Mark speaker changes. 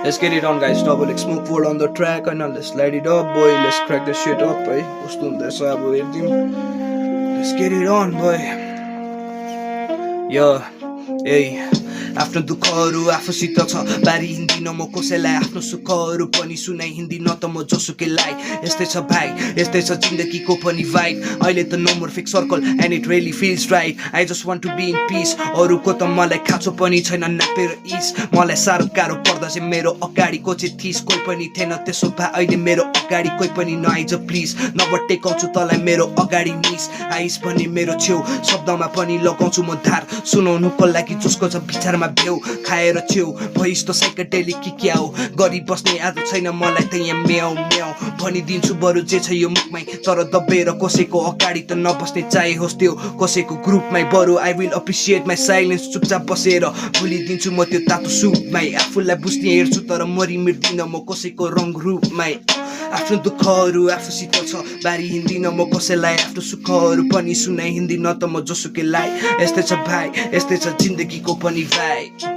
Speaker 1: Let's get it on, guys. Double X Smoke World on the track. And now let's light it up, boy. Let's crack the shit up, boy. Let's get it on, boy. Yo, hey. आफ्नो दुःखहरू आफूसित छ बारी हिँड्दिन म कसैलाई आफ्नो सुखहरू पनि सुनाइ हिँड्दिन त म जोसुकैलाई यस्तै छ भाइ यस्तै छ जिन्दगीको पनि भाइब अहिले त no more fix circle and it really feels right I just want to be in peace अरूको त मलाई खाँचो पनि छैन नापेर इस मलाई साह्रो गाह्रो पर्दा चाहिँ मेरो अगाडिको चाहिँ थिस कोही पनि थिएन त्यसो भए अहिले मेरो अगाडि कोही पनि नआइज प्लिज नभए टेकाउँछु तँलाई मेरो अगाडि मिस आइस भने मेरो छेउ शब्दमा पनि लगाउँछु म धार सुनाउनुको लागि जसको छ विचारमा भेउ खाएर छेउ भइस त साइकेडेलिक कि क्या हो गरी बस्ने आदत छैन मलाई त यहाँ म्याउ म्याउ भनिदिन्छु बरु जे छ यो मुखमै तर दबेर कसैको अगाडि त नबस्ने चाहे होस् त्यो कसैको ग्रुपमै बरु I will appreciate my silence चुपचाप बसेर भुलिदिन्छु म त्यो तातो सुपमै आफूलाई बुझ्ने हेर्छु तर मरिमिर्दिन म कसैको रङ रूपमै आफ्नो दुःखहरू आफूसित छ बारी हिँड्दिन म कसैलाई आफ्नो सुखहरू पनि सुनाइ हिँड्दिन त म जोसुकैलाई यस्तै छ भाइ यस्तै छ जिन्दगीको पनि भाइ